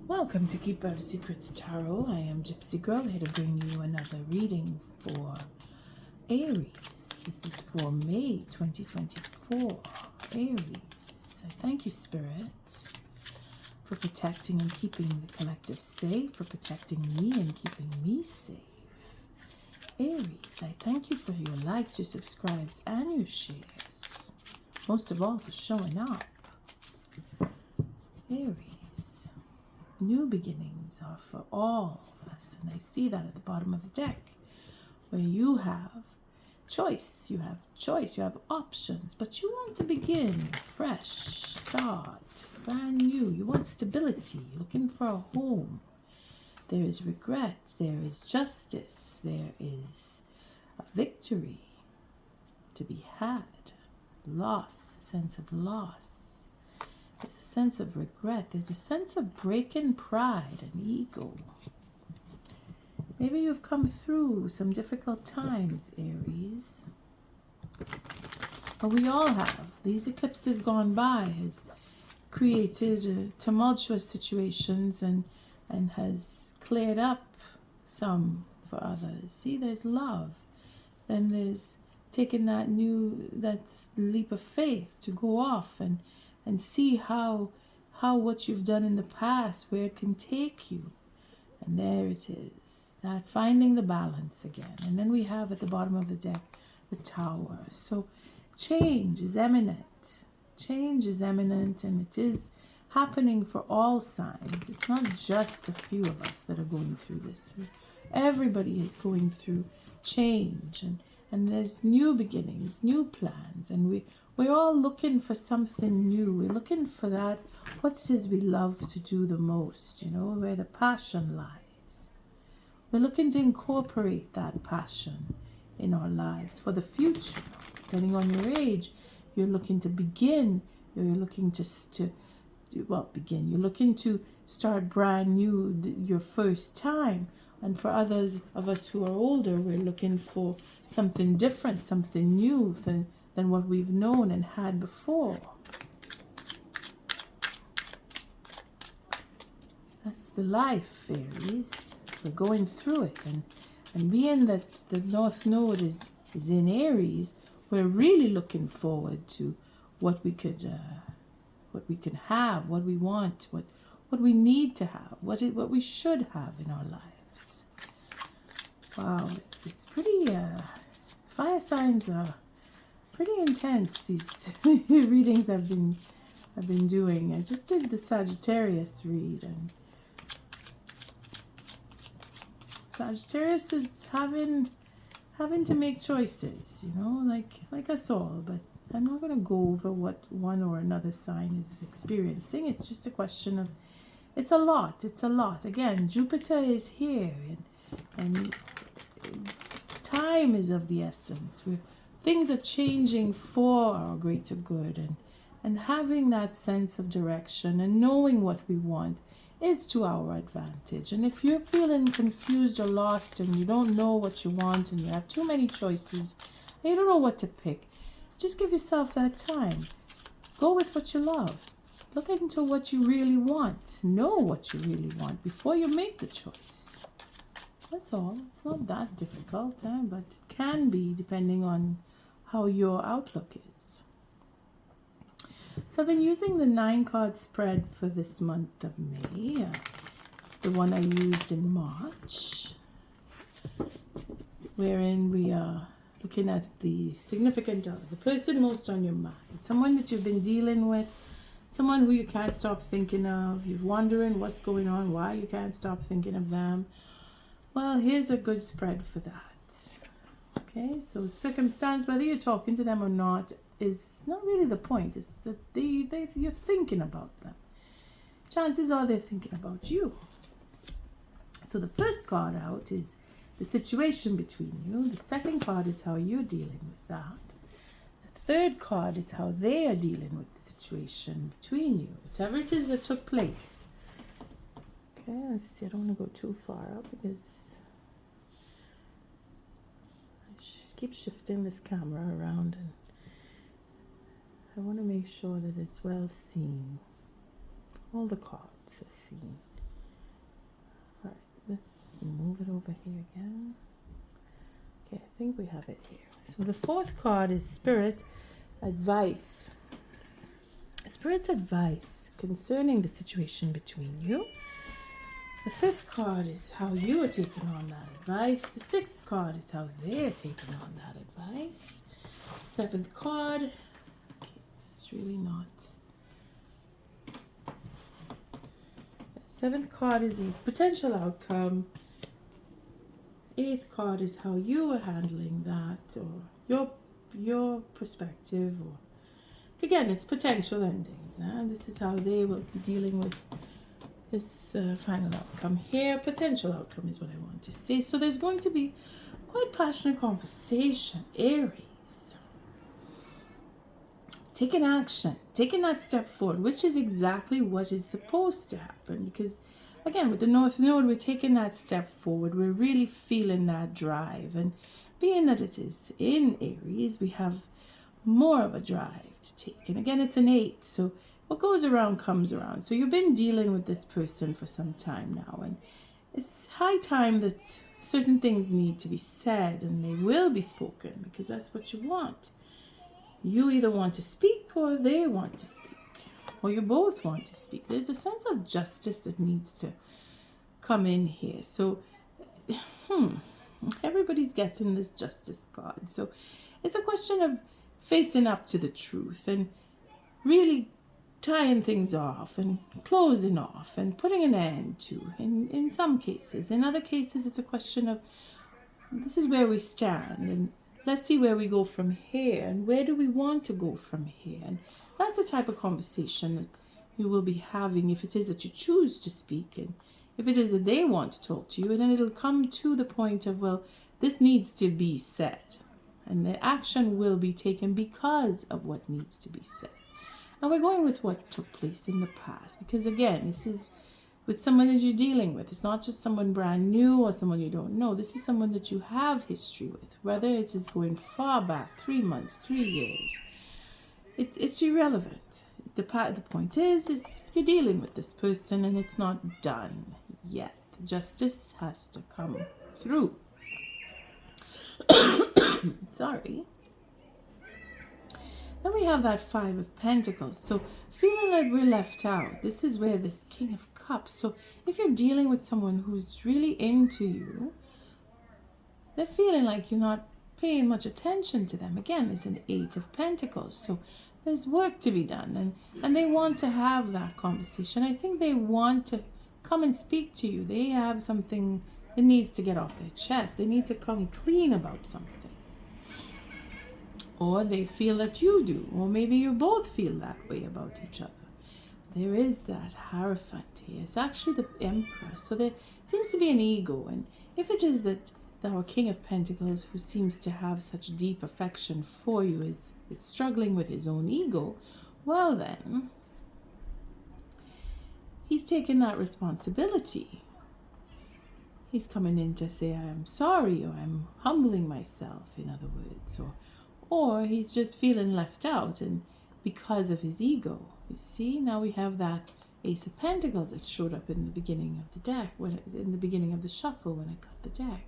Welcome to Keeper of Secrets Tarot. I am Gypsy Girl, here to bring you another reading for Aries. This is for May 2024. Aries, I thank you, Spirit, for protecting and keeping the collective safe, for protecting me and keeping me safe. Aries, I thank you for your likes, your subscribes, and your shares. Most of all, for showing up. Aries, new beginnings are for all of us. And I see that at the bottom of the deck, where you have choice, you have options, but you want to begin fresh, start, brand new. You want stability, you're looking for a home. There is regret, there is justice, there is a victory to be had, loss, a sense of loss. There's a sense of regret, there's a sense of breaking pride and ego. Maybe you've come through some difficult times, Aries. But we all have. These eclipses gone by has created tumultuous situations and has cleared up some for others. See, there's love. Then there's taking that leap of faith to go off and see how what you've done in the past, where it can take you. And there it is, that finding the balance again. And then we have at the bottom of the deck, the Tower. So change is imminent. Change is imminent, and it is happening for all signs. It's not just a few of us that are going through this. Everybody is going through change, and there's new beginnings, new plans, and we're all looking for something new. We're looking for that, what it is we love to do the most, where the passion lies. We're looking to incorporate that passion in our lives for the future. Depending on your age, you're looking to begin, you're looking you're looking to start brand new, your first time. And for others of us who are older, we're looking for something different, something new than what we've known and had before. That's the life, Aries. We're going through it. And being that the North Node is in Aries, we're really looking forward to what we could have, what we want, what we need to have, what we should have in our lives. Wow, it's pretty, fire signs are pretty intense, these readings I've been doing. I just did the Sagittarius read, and Sagittarius is having to make choices, like us all, but I'm not going to go over what one or another sign is experiencing. It's just a question of, it's a lot. Again, Jupiter is here, and time is of the essence. Things are changing for our greater good, and having that sense of direction and knowing what we want is to our advantage. And if you're feeling confused or lost and you don't know what you want and you have too many choices and you don't know what to pick, just give yourself that time. Go with what you love. Look into what you really want. Know what you really want before you make the choice. That's all. It's not that difficult, but it can be depending on how your outlook is. So I've been using the 9-card spread for this month of May, the one I used in March, wherein we are looking at the significant other, the person most on your mind, someone that you've been dealing with, someone who you can't stop thinking of. You're wondering what's going on, why you can't stop thinking of them. Well, here's a good spread for that. Okay, so circumstance, whether you're talking to them or not, is not really the point. It's that you're thinking about them. Chances are they're thinking about you. So the first card out is the situation between you. The second card is how you're dealing with that. The third card is how they are dealing with the situation between you, whatever it is that took place. Okay, let's see. I don't want to go too far up because I keep shifting this camera around, and I want to make sure that it's well seen. All the cards are seen. Let's just move it over here again. Okay, I think we have it here. So the fourth card is Spirit Advice. Spirit's advice concerning the situation between you. The fifth card is how you are taking on that advice. The sixth card is how they're taking on that advice. Seventh card, okay, it's really not. The seventh card is a potential outcome. Eighth card is how you are handling that, or your perspective, or again, it's potential endings. This is how they will be dealing with this final outcome here. Potential outcome is what I want to say. So there's going to be quite passionate conversation, Aries. Taking action, taking that step forward, which is exactly what is supposed to happen. Because again, with the North Node, we're taking that step forward. We're really feeling that drive. And being that it is in Aries, we have more of a drive to take. And again, it's an 8. So what goes around comes around. So you've been dealing with this person for some time now. And it's high time that certain things need to be said, and they will be spoken, because that's what you want. You either want to speak or they want to speak, or you both want to speak. There's a sense of justice that needs to come in here. So everybody's getting this justice card. So it's a question of facing up to the truth and really tying things off and closing off and putting an end to, in some cases. In other cases, it's a question of, this is where we stand, and let's see where we go from here, and where do we want to go from here. And that's the type of conversation that you will be having if it is that you choose to speak, and if it is that they want to talk to you. And then it'll come to the point of, well, this needs to be said, and the action will be taken because of what needs to be said. And we're going with what took place in the past, because again, this is with someone that you're dealing with. It's not just someone brand new or someone you don't know. This is someone that you have history with, whether it is going far back, 3 months, 3 years. It's irrelevant. The point is you're dealing with this person, and it's not done yet. Justice has to come through. Sorry. Then we have that 5 of Pentacles. So feeling like we're left out. This is where this King of Cups. So if you're dealing with someone who's really into you, they're feeling like you're not paying much attention to them. Again, there's an 8 of Pentacles. So there's work to be done. And they want to have that conversation. I think they want to come and speak to you. They have something that needs to get off their chest. They need to come clean about something. Or they feel that you do, or maybe you both feel that way about each other. There is that Hierophant here. It's actually the Emperor. So there seems to be an ego. And if it is that our King of Pentacles, who seems to have such deep affection for you, is struggling with his own ego, well then, he's taking that responsibility. He's coming in to say, I am sorry, or I'm humbling myself, in other words, or he's just feeling left out, and because of his ego. You see, now we have that Ace of Pentacles that showed up in the beginning of the deck, in the beginning of the shuffle when I cut the deck.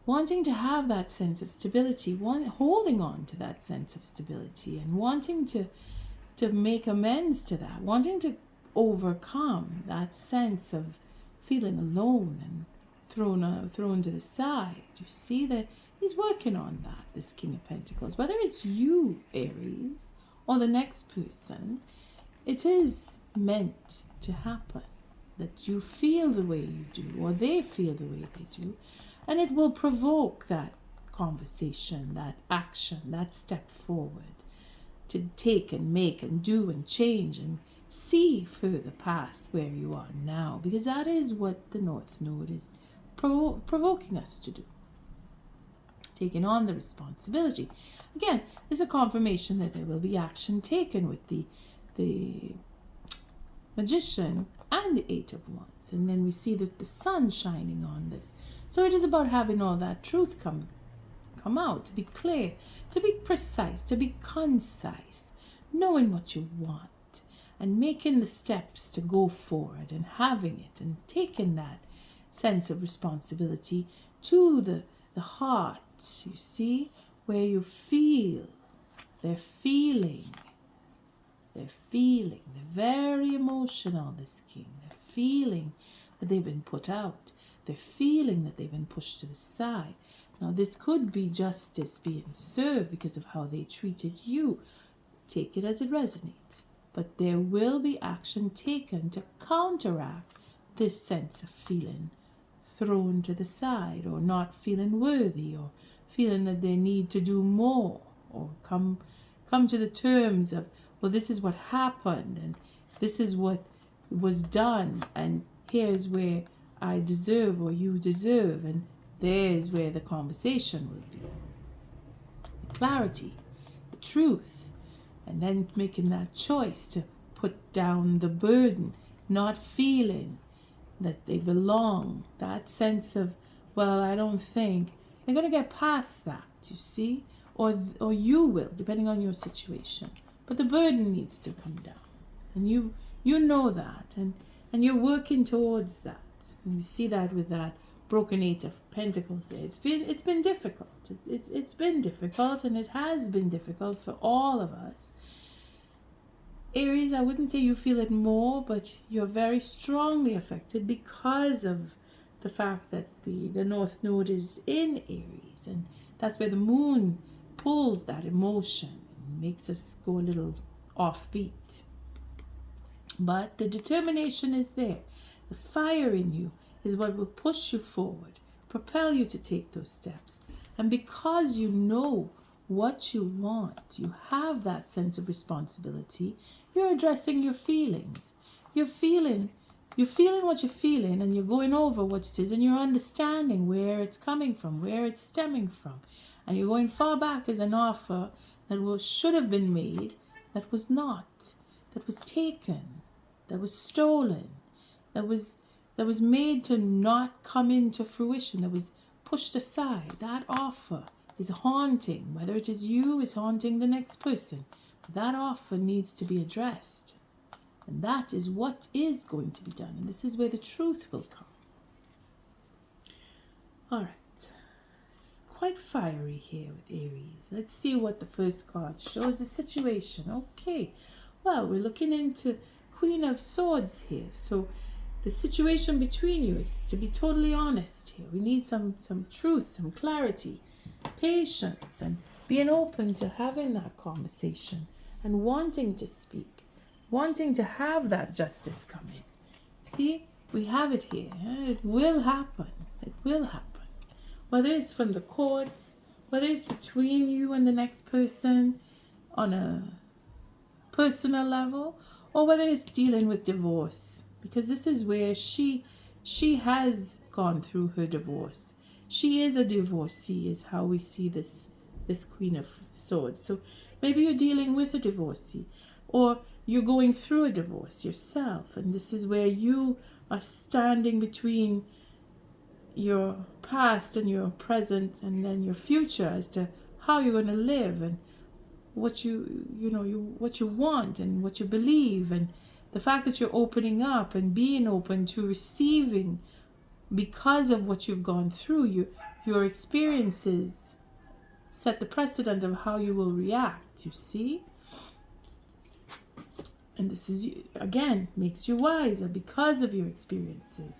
Wanting to have that sense of stability, holding on to that sense of stability, and wanting to make amends to that, wanting to overcome that sense of feeling alone and thrown to the side. You see that he's working on that, this King of Pentacles. Whether it's you, Aries, or the next person, it is meant to happen. That you feel the way you do, or they feel the way they do, and it will provoke that conversation, that action, that step forward to take and make and do and change and see further past where you are now, because that is what the North Node is provoking us to do. Taking on the responsibility. Again, there's a confirmation that there will be action taken with the Magician and the 8 of Wands. And then we see that the sun shining on this. So it is about having all that truth come out, to be clear, to be precise, to be concise, knowing what you want, and making the steps to go forward, and having it, and taking that sense of responsibility to the heart, you see, where you feel, they're feeling, they're very emotional, this king. They're feeling that they've been put out. They're feeling that they've been pushed to the side. Now, this could be justice being served because of how they treated you. Take it as it resonates. But there will be action taken to counteract this sense of feeling thrown to the side, or not feeling worthy, or feeling that they need to do more, or come to the terms of, well, this is what happened, and this is what was done, and here's where I deserve or you deserve, and there's where the conversation will be. Clarity, the truth, and then making that choice to put down the burden, not feeling that they belong, that sense of, well, I don't think, they're going to get past that, you see, or you will, depending on your situation. But the burden needs to come down, and you know that, and you're working towards that. And we see that with that broken Eight of Pentacles there. It's been difficult. It's been difficult, and it has been difficult for all of us. Aries, I wouldn't say you feel it more, but you're very strongly affected because of the fact that the North Node is in Aries, and that's where the moon pulls that emotion and makes us go a little offbeat. But the determination is there. The fire in you is what will push you forward, propel you to take those steps. And because you know what you want, you have that sense of responsibility. You're addressing your feelings. You're feeling what you're feeling, and you're going over what it is, and you're understanding where it's coming from, where it's stemming from. And you're going far back as an offer that should have been made, that was not, that was taken, that was stolen, that was made to not come into fruition, that was pushed aside. That offer is haunting. Whether it is you, it's haunting the next person. That offer needs to be addressed. And that is what is going to be done. And this is where the truth will come. All right. It's quite fiery here with Aries. Let's see what the first card shows. The situation. Okay. Well, we're looking into Queen of Swords here. So the situation between you is to be totally honest here. We need some truth, some clarity, patience, and being open to having that conversation and wanting to speak, wanting to have that justice come in. See, we have it here. It will happen. It will happen. Whether it's from the courts, whether it's between you and the next person on a personal level, or whether it's dealing with divorce. Because this is where she has gone through her divorce. She is a divorcee, is how we see this Queen of Swords. So maybe you're dealing with a divorcee, or you're going through a divorce yourself, and this is where you are standing between your past and your present, and then your future as to how you're going to live, and what you want and what you believe, and the fact that you're opening up and being open to receiving because of what you've gone through. Your experiences set the precedent of how you will react, you see. And this is, again, makes you wiser because of your experiences.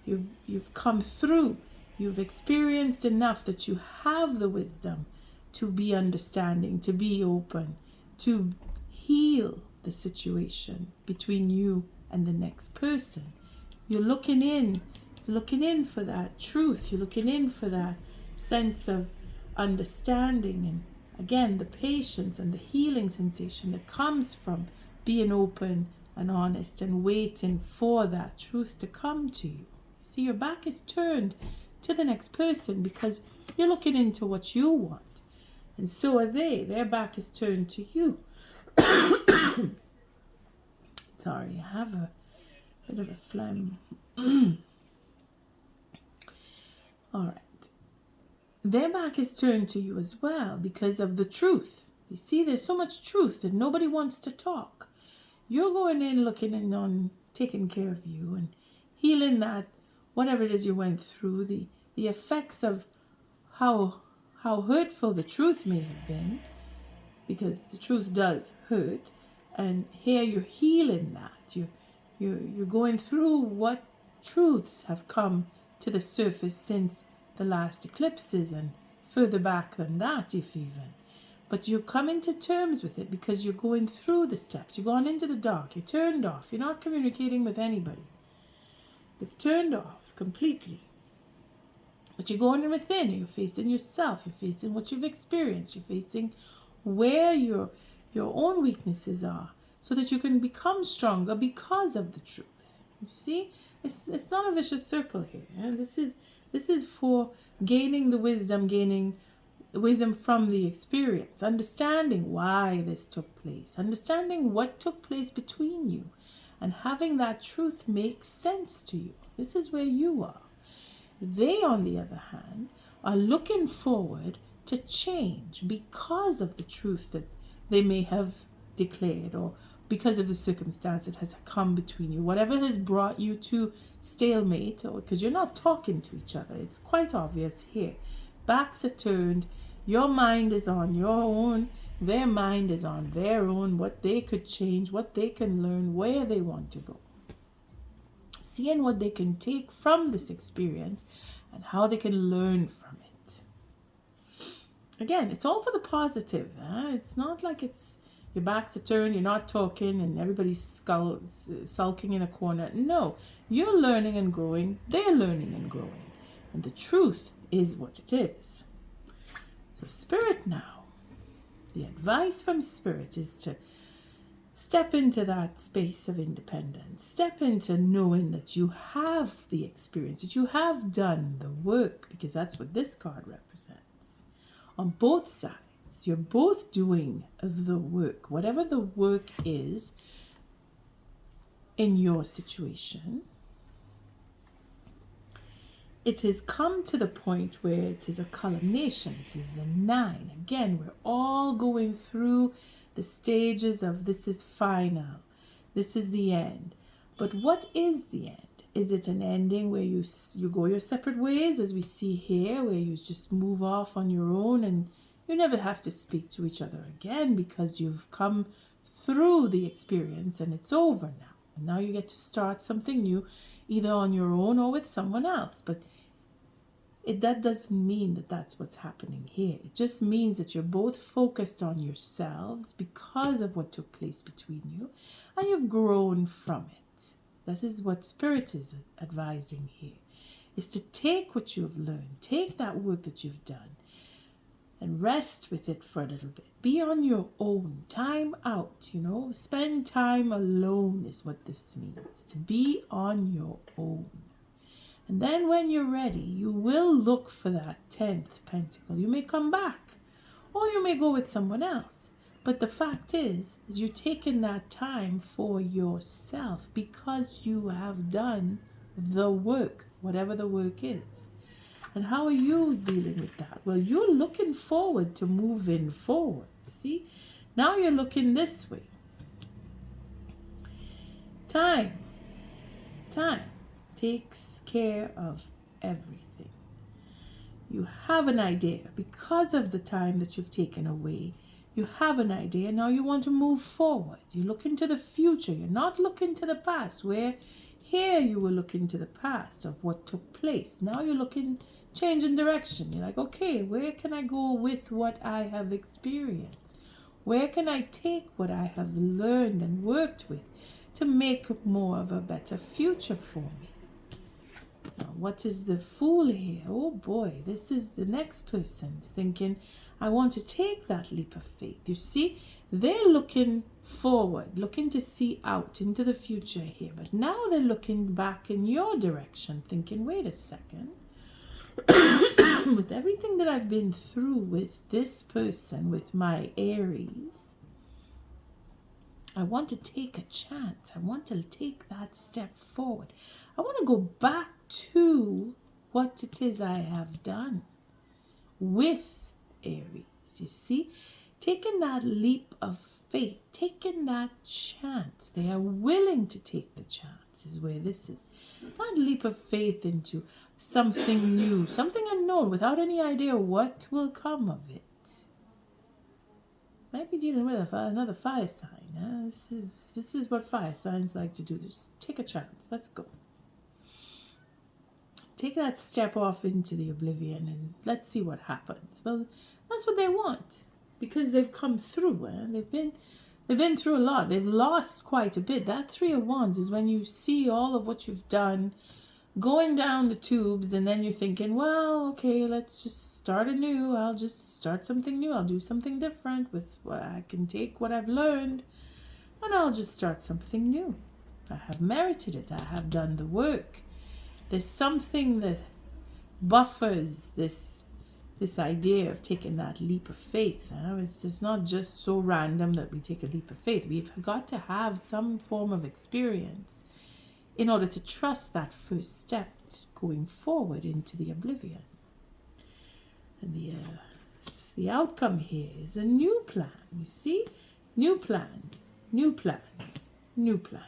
You've come through. You've experienced enough that you have the wisdom to be understanding, to be open, to heal the situation between you and the next person. You're looking in for that truth. You're looking in for that sense of understanding, and again, the patience and the healing sensation that comes from being open and honest and waiting for that truth to come to you. See, your back is turned to the next person because you're looking into what you want. And so are they. Their back is turned to you. Sorry, I have a bit of a phlegm. All right. Their back is turned to you as well because of the truth. You see, there's so much truth that nobody wants to talk. You're going in looking in on taking care of you and healing that whatever it is you went through, the effects of how hurtful the truth may have been, because the truth does hurt, and here you're healing that. You're going through what truths have come to the surface since the last eclipses, and further back than that, if even. But you're coming to terms with it because you're going through the steps. You're going into the dark. You're turned off. You're not communicating with anybody. You've turned off completely. But you're going within. You're facing yourself. You're facing what you've experienced. You're facing where your own weaknesses are, so that you can become stronger because of the truth. You see, it's not a vicious circle here. And this is for gaining the wisdom from the experience, understanding why this took place, understanding what took place between you, and having that truth make sense to you. This is where you are. They, on the other hand, are looking forward to change because of the truth that they may have declared, or because of the circumstance that has come between you, whatever has brought you to stalemate, or because you're not talking to each other. It's quite obvious here. Backs are turned. Your mind is on your own. Their mind is on their own, what they could change, what they can learn, where they want to go. Seeing what they can take from this experience and how they can learn from it. Again, it's all for the positive. It's not like it's your back's a turn, you're not talking, and everybody's sulking in a corner. No, you're learning and growing. They're learning and growing. And the truth is what it is. So Spirit now, the advice from Spirit is to step into that space of independence. Step into knowing that you have the experience, that you have done the work, because that's what this card represents. On both sides, you're both doing the work. Whatever the work is in your situation, it has come to the point where it is a culmination. It is a 9. Again, we're all going through the stages of this is final. This is the end. But what is the end? Is it an ending where you go your separate ways, as we see here, where you just move off on your own and you never have to speak to each other again because you've come through the experience and it's over now? And now you get to start something new, either on your own or with someone else. But that doesn't mean that that's what's happening here. It just means that you're both focused on yourselves because of what took place between you, and you've grown from it. This is what Spirit is advising here, is to take what you've learned, take that work that you've done, and rest with it for a little bit. Be on your own. Time out, Spend time alone is what this means. To be on your own. And then when you're ready, you will look for that 10th pentacle. You may come back, or you may go with someone else. But the fact is you're taking that time for yourself because you have done the work, whatever the work is. And how are you dealing with that? Well, you're looking forward to moving forward. See? Now you're looking this way. Time takes care of everything. You have an idea. Because of the time that you've taken away, you have an idea. Now you want to move forward. You look into the future. You're not looking to the past, where here you were looking to the past of what took place. Now you're looking, changing direction. You're like, okay, where can I go with what I have experienced? Where can I take what I have learned and worked with to make more of a better future for me? Now, what is the Fool here? Oh boy, this is the next person thinking, I want to take that leap of faith. You see, they're looking forward, looking to see out into the future here. But now they're looking back in your direction, thinking, wait a second. With everything that I've been through with this person, with my Aries, I want to take a chance. I want to take that step forward. I want to go back to what it is I have done with Aries. You see, taking that leap of faith, taking that chance. They are willing to take the chance. is where this is. Not leap of faith into something new, something unknown, without any idea what will come of it. Might be dealing with another fire sign. This is what fire signs like to do. Just take a chance. Let's go. Take that step off into the oblivion and let's see what happens. Well, that's what they want because they've come through. They've been through a lot. They've lost quite a bit. That Three of Wands is when you see all of what you've done going down the tubes, and then you're thinking, well, okay, let's just start anew. I'll just start something new. I'll do something different with what I can take what I've learned, and I'll just start something new. I have merited it. I have done the work. There's something that buffers this idea of taking that leap of faith. It's not just so random that we take a leap of faith. We've got to have some form of experience in order to trust that first step going forward into the oblivion. And the outcome here is a new plan. You see? New plans, new plans, new plans.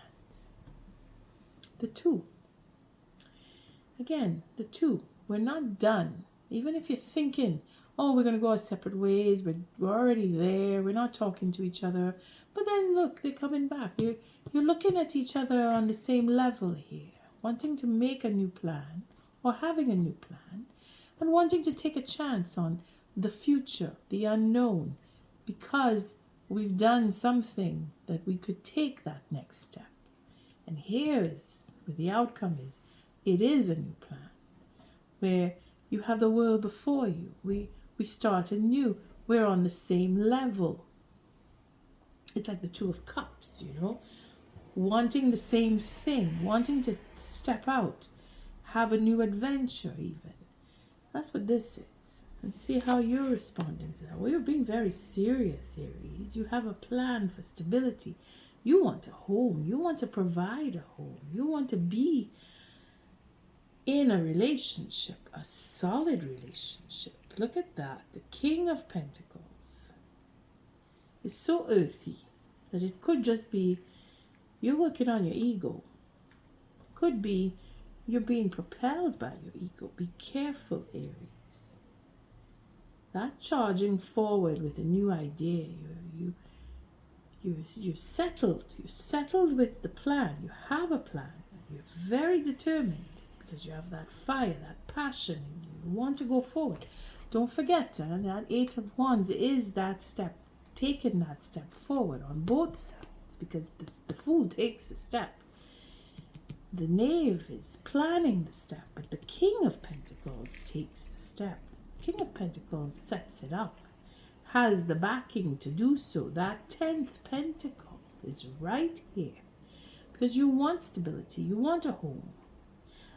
The two. Again, the two. We're not done. Even if you're thinking, oh, we're going to go our separate ways, we're already there, we're not talking to each other. But then look, they're coming back. You're looking at each other on the same level here, wanting to make a new plan or having a new plan and wanting to take a chance on the future, the unknown, because we've done something that we could take that next step. And here's where the outcome is. It is a new plan where you have the world before you. We start anew. We're on the same level. It's like the Two of Cups, wanting the same thing, wanting to step out, have a new adventure even. That's what this is. And see how you're responding to that. Well, you're being very serious, Aries. You have a plan for stability. You want a home. You want to provide a home. You want to be in a relationship, a solid relationship. Look at that. The King of Pentacles is so earthy that it could just be you're working on your ego. It could be you're being propelled by your ego. Be careful, Aries. That charging forward with a new idea. You're settled. You're settled with the plan. You have a plan. You're very determined because you have that fire, that passion in you. You want to go forward. Don't forget that Eight of Wands is that step, taking that step forward on both sides, because the Fool takes the step. The Knave is planning the step, but the King of Pentacles takes the step. King of Pentacles sets it up, has the backing to do so. That 10th Pentacle is right here because you want stability, you want a home.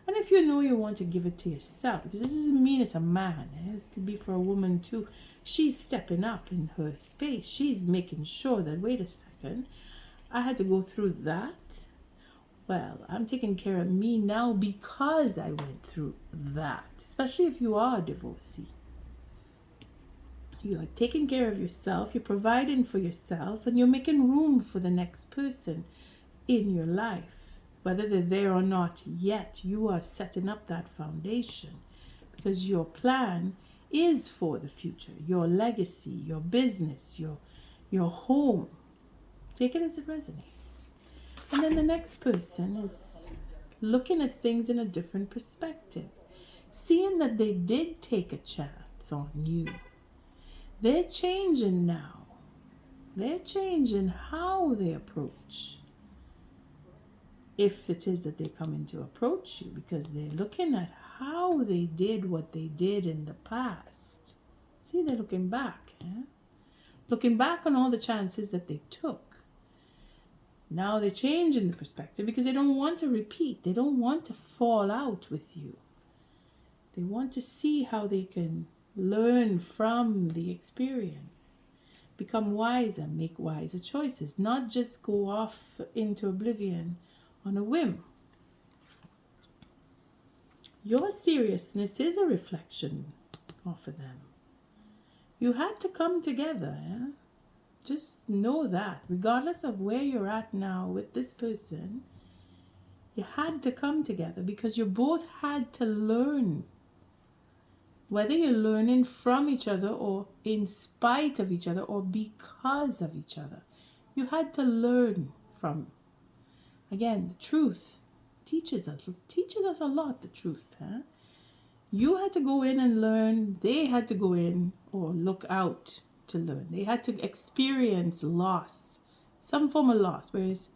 And if you know you want to give it to yourself, because this doesn't mean it's a man. This could be for a woman too. She's stepping up in her space. She's making sure that, wait a second, I had to go through that. Well, I'm taking care of me now because I went through that. Especially if you are a divorcee. You're taking care of yourself. You're providing for yourself. And you're making room for the next person in your life. Whether they're there or not yet, you are setting up that foundation because your plan is for the future, your legacy, your business, your home. Take it as it resonates. And then the next person is looking at things in a different perspective, seeing that they did take a chance on you. They're changing now. They're changing how they approach. If it is that they come in to approach you, because they're looking at how they did what they did in the past. See, they're looking back. Looking back on all the chances that they took. Now they're changing the perspective because they don't want to repeat. They don't want to fall out with you. They want to see how they can learn from the experience. Become wiser, make wiser choices. Not just go off into oblivion on a whim. Your seriousness is a reflection off of them. You had to come together. Just know that, regardless of where you're at now with this person, You had to come together because you both had to learn. Whether you're learning from each other or in spite of each other or because of each other, you had to learn from. Again, the truth teaches us a lot, the truth. Huh? You had to go in and learn. They had to go in or look out to learn. They had to experience loss, some form of loss, whereas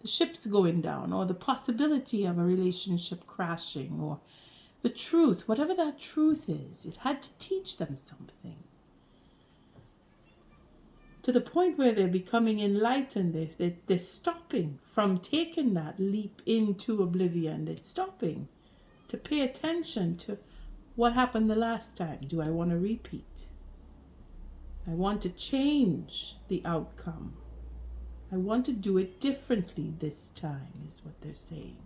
the ship's going down or the possibility of a relationship crashing or the truth, whatever that truth is, it had to teach them something. To the point where they're becoming enlightened, they're stopping from taking that leap into oblivion. They're stopping to pay attention to what happened the last time. Do I want to repeat? I want to change the outcome. I want to do it differently this time, is what they're saying.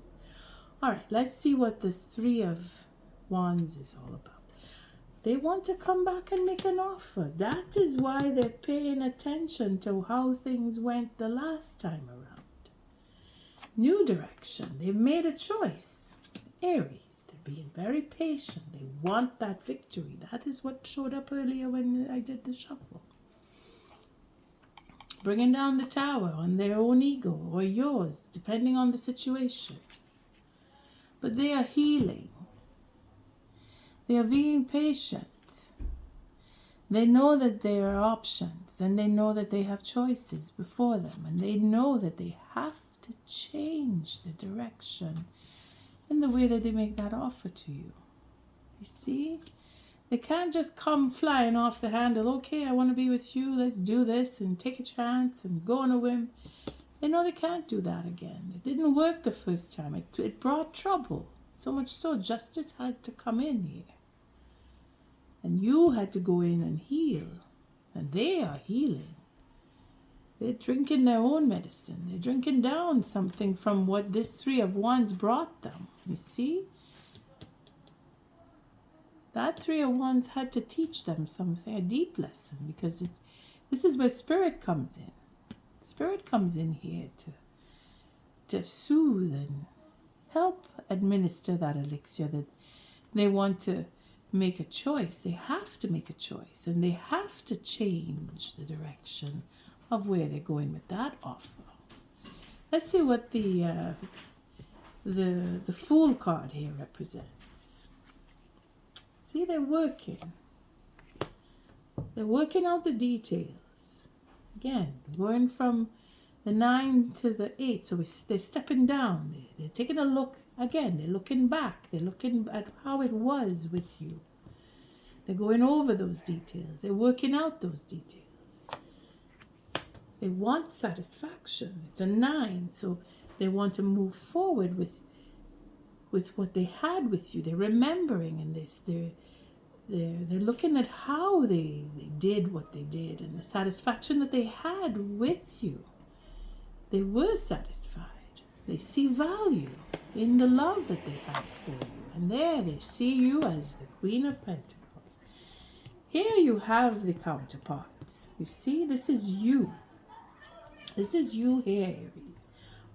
All right, let's see what this Three of Wands is all about. They want to come back and make an offer. That is why they're paying attention to how things went the last time around. New direction. They've made a choice. Aries, they're being very patient. They want that victory. That is what showed up earlier when I did the shuffle. Bringing down the tower on their own ego or yours, depending on the situation. But they are healing. They are being patient. They know that there are options, and they know that they have choices before them, and they know that they have to change the direction in the way that they make that offer to you. You see? They can't just come flying off the handle. Okay, I want to be with you. Let's do this and take a chance and go on a whim. They know they can't do that again. It didn't work the first time. It brought trouble. So much so, justice had to come in here. And you had to go in and heal. And they are healing. They're drinking their own medicine. They're drinking down something from what this Three of Wands brought them. You see? That Three of Wands had to teach them something, a deep lesson, because this is where Spirit comes in. Spirit comes in here to soothe and help administer that elixir that they want to make a choice. They have to make a choice, and they have to change the direction of where they're going with that offer. Let's see what the Fool card here represents. See, they're working. They're working out the details. Again, going from the 9 to the 8. So they're stepping down. They're taking a look. Again, they're looking back. They're looking at how it was with you. They're going over those details. They're working out those details. They want satisfaction. It's a 9. So they want to move forward with what they had with you. They're remembering in this. They're looking at how they did what they did and the satisfaction that they had with you. They were satisfied. They see value in the love that they have for you. And there they see you as the Queen of Pentacles. Here you have the counterparts. You see, this is you. This is you here, Aries.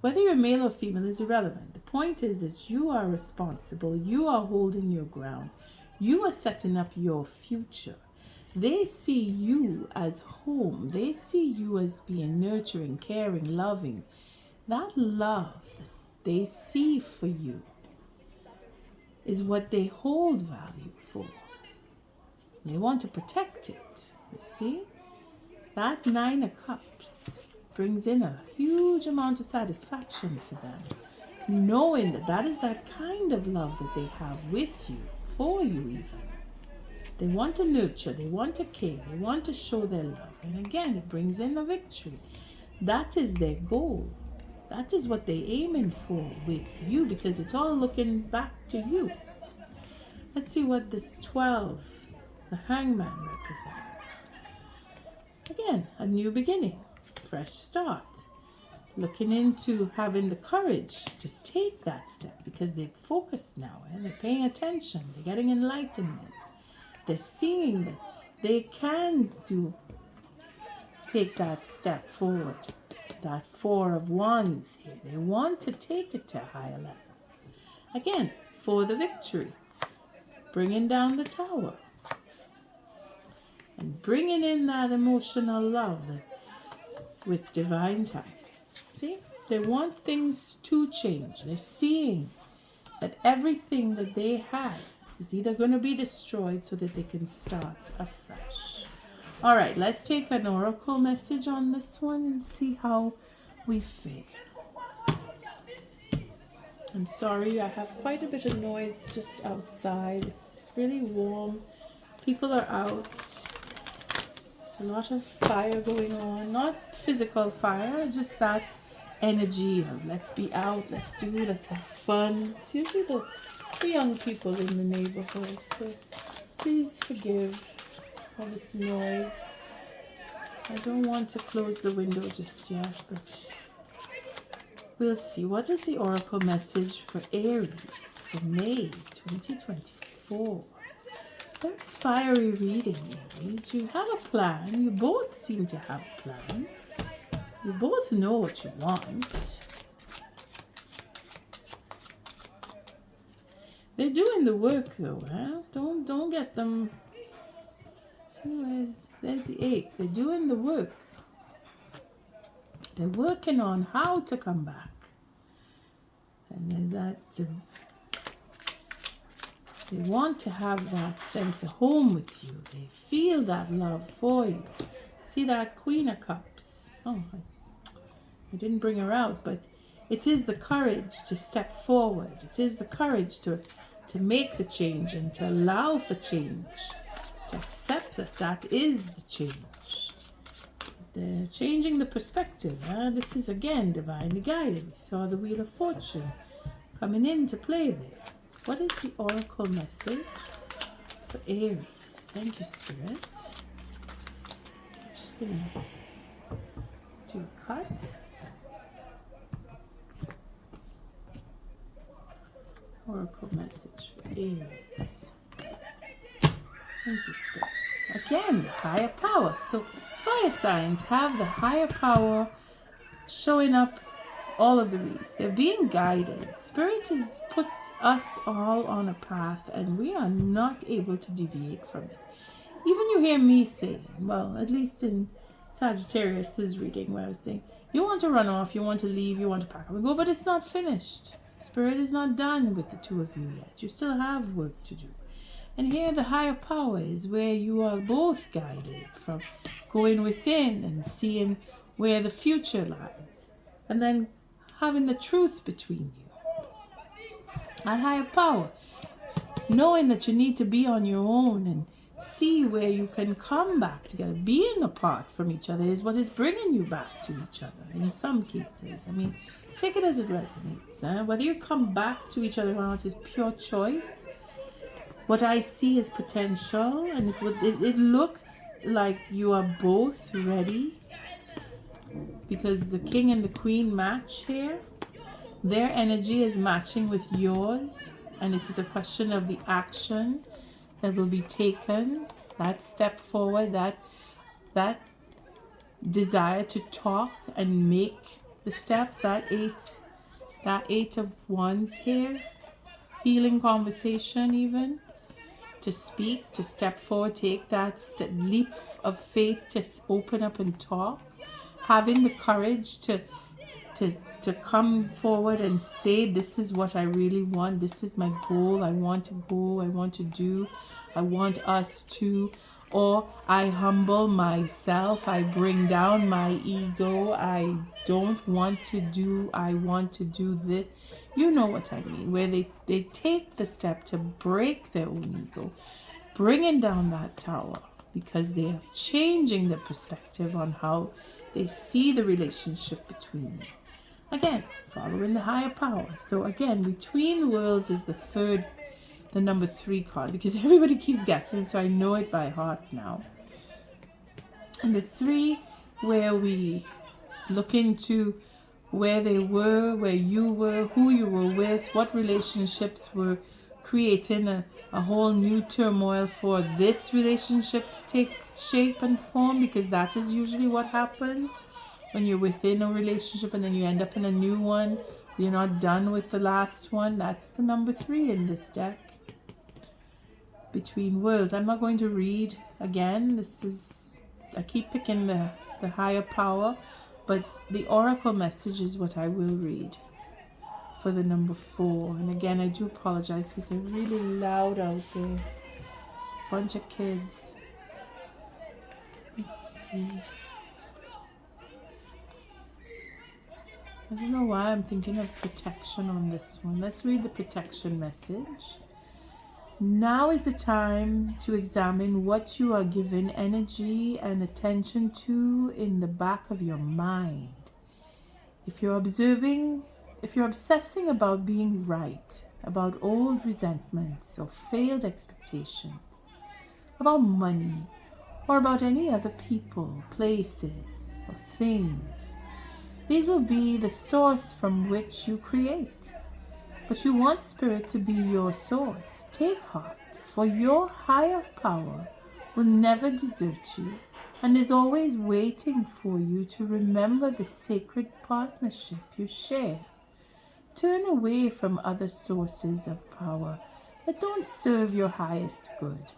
Whether you're male or female is irrelevant. The point is that you are responsible. You are holding your ground. You are setting up your future. They see you as home. They see you as being nurturing, caring, loving. That love that they see for you is what they hold value for. They want to protect it. You see? That 9 of Cups brings in a huge amount of satisfaction for them, knowing that that is that kind of love that they have with you, for you even. They want to nurture, they want to care, they want to show their love. And again, it brings in a victory. That is their goal. That is what they're aiming for with you, because it's all looking back to you. Let's see what this 12, the Hangman, represents. Again, a new beginning, fresh start. Looking into having the courage to take that step, because they're focused now and they're paying attention. They're getting enlightenment. They're seeing that they can take that step forward. That 4 of Wands here. They want to take it to a higher level. Again, for the victory. Bringing down the tower. And bringing in that emotional love with divine timing. See? They want things to change. They're seeing that everything that they had is either going to be destroyed so that they can start afresh. All right, let's take an oracle message on this one and see how we fare. I'm sorry, I have quite a bit of noise just outside. It's really warm. People are out. There's a lot of fire going on. Not physical fire, just that energy of let's be out, let's have fun. It's usually the young people in the neighborhood, so please forgive all this noise. I don't want to close the window just yet, but we'll see. What is the oracle message for Aries for May 2024? Very fiery reading, Aries. You have a plan. You both seem to have a plan. You both know what you want. They're doing the work though, huh? Don't get them. See, there's the 8. They're doing the work. They're working on how to come back. And there's that they want to have that sense of home with you. They feel that love for you. See that Queen of Cups. Oh, I didn't bring her out, but it is the courage to step forward. It is the courage to make the change and to allow for change. To accept that is the change. They're changing the perspective. This is again divinely guided. We saw the Wheel of Fortune coming into play there. What is the oracle message for Aries? Thank you, Spirit. I'm just going to do a cut. Oracle message for Aries. Thank you, Spirit. Again, higher power. So fire signs have the higher power showing up all of the reads. They're being guided. Spirit has put us all on a path and we are not able to deviate from it. Even you hear me saying, well, at least in Sagittarius's reading where I was saying, you want to run off, you want to leave, you want to pack up and go, but it's not finished. Spirit is not done with the two of you yet. You still have work to do. And here the higher power is where you are both guided from going within and seeing where the future lies. And then having the truth between you. That higher power. Knowing that you need to be on your own and see where you can come back together. Being apart from each other is what is bringing you back to each other in some cases. I mean, take it as it resonates. Whether you come back to each other or not is pure choice. What I see is potential, and it looks like you are both ready because the King and the Queen match here. Their energy is matching with yours, and it is a question of the action that will be taken, that step forward, that desire to talk and make the steps, that eight of wands here, healing conversation even, to speak, to step forward, take that leap of faith to open up and talk, having the courage to come forward and say, this is what I really want, this is my goal, I want to go, I want to do, I want us to, or I humble myself, I bring down my ego, I don't want to do, I want to do this. You know what I mean, where they take the step to break their own ego, bringing down that tower, because they are changing the perspective on how they see the relationship between you. Again, following the higher power. So again, Between Worlds is the number 3 card, because everybody keeps guessing, so I know it by heart now. And the 3, where we look into where they were, where you were, who you were with, what relationships were creating a whole new turmoil for this relationship to take shape and form, because that is usually what happens when you're within a relationship and then you end up in a new one, You're not done with the last one. That's the number 3 in this deck. Between worlds. I'm not going to read again. This is, I keep picking the higher power, but the oracle message is what I will read for the number 4. And again, I do apologize because they're really loud out there. It's a bunch of kids. Let's see. I don't know why I'm thinking of protection on this one. Let's read the protection message. Now is the time to examine what you are giving energy and attention to in the back of your mind. If you're obsessing about being right, about old resentments or failed expectations, about money, or about any other people, places, or things, these will be the source from which you create. But you want Spirit to be your source. Take heart, for your higher power will never desert you and is always waiting for you to remember the sacred partnership you share. Turn away from other sources of power that don't serve your highest good.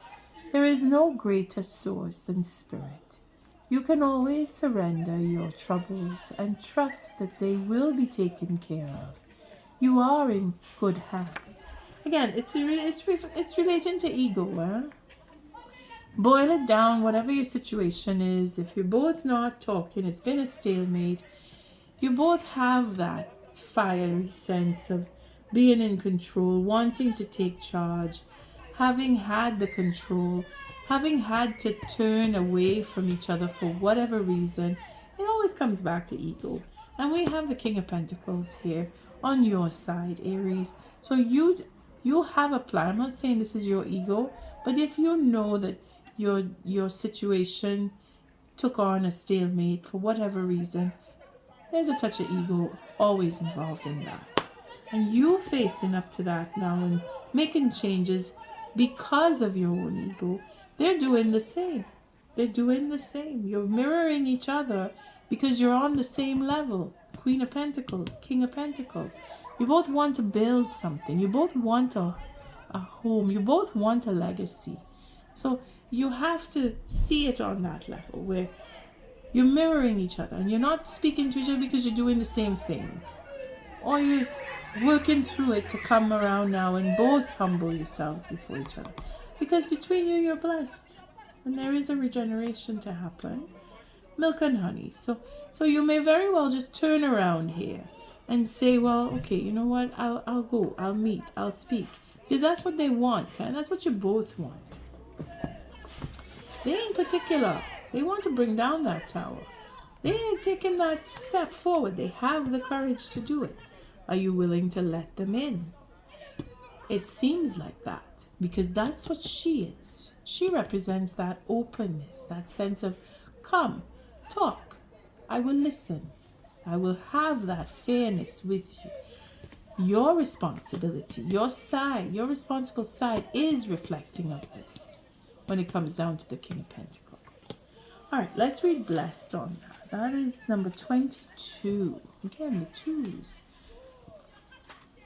There is no greater source than Spirit. You can always surrender your troubles and trust that they will be taken care of. You are in good hands. Again, it's relating to ego. Boil it down, whatever your situation is. If you're both not talking, it's been a stalemate. You both have that fiery sense of being in control, wanting to take charge, having had the control, having had to turn away from each other for whatever reason. It always comes back to ego. And we have the King of Pentacles here on your side, Aries. So you have a plan. I'm not saying this is your ego, but if you know that your situation took on a stalemate for whatever reason, there's a touch of ego always involved in that. And you facing up to that now and making changes because of your own ego, they're doing the same. They're doing the same. You're mirroring each other because you're on the same level. Queen of Pentacles, King of Pentacles. You both want to build something. You both want a home. You both want a legacy. So you have to see it on that level where you're mirroring each other and you're not speaking to each other because you're doing the same thing. Or you're working through it to come around now and both humble yourselves before each other. Because between you, you're blessed. And there is a regeneration to happen. Milk and honey. So you may very well just turn around here and say, well, okay, you know what? I'll go. I'll meet. I'll speak. Because that's what they want. And that's what you both want. They in particular, they want to bring down that tower. They ain't taking that step forward. They have the courage to do it. Are you willing to let them in? It seems like that because that's what she is. She represents that openness, that sense of, come, talk. I will listen. I will have that fairness with you. Your responsibility, your side, your responsible side is reflecting of this when it comes down to the King of Pentacles. All right, let's read Blessed on that. That is number 22. Again, the twos.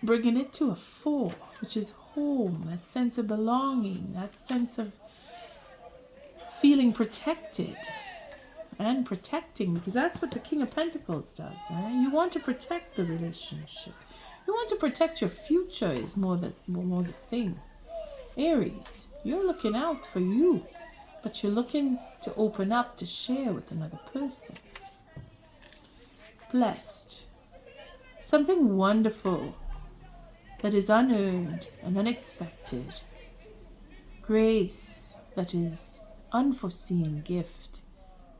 Bringing it to a 4, which is home, that sense of belonging, that sense of feeling protected and protecting, because that's what the King of Pentacles does. You want to protect the relationship. You want to protect your future is more the thing. Aries, you're looking out for you, but you're looking to open up, to share with another person. Blessed. Something wonderful that is unearned and unexpected. Grace that is unforeseen gift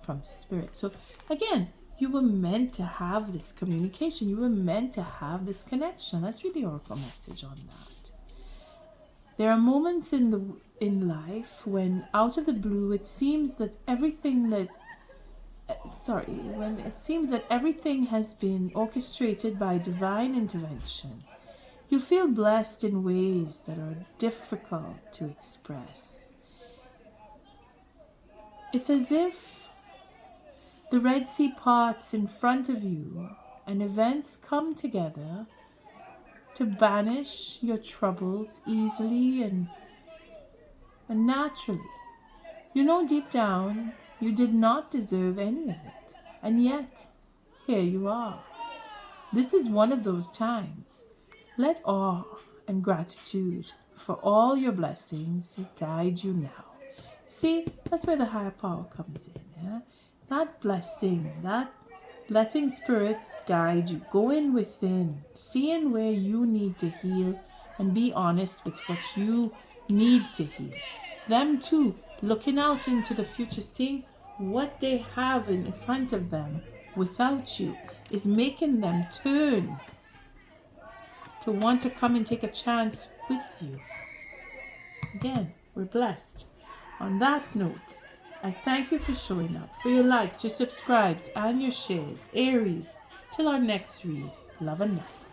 from Spirit. So again, you were meant to have this communication. You were meant to have this connection. Let's read the oracle message on that. There are moments in life when out of the blue it seems that everything has been orchestrated by divine intervention. You feel blessed in ways that are difficult to express. It's as if the Red Sea parts in front of you and events come together to banish your troubles easily and naturally. You know deep down you did not deserve any of it. And yet, here you are. This is one of those times. Let awe and gratitude for all your blessings guide you now. See, that's where the higher power comes in. Yeah? That blessing, that letting spirit guide you, going within, seeing where you need to heal and be honest with what you need to heal. Them too, looking out into the future, seeing what they have in front of them without you is making them turn to want to come and take a chance with you. Again, we're blessed. On that note, I thank you for showing up, for your likes, your subscribes, and your shares. Aries, till our next read. Love and light.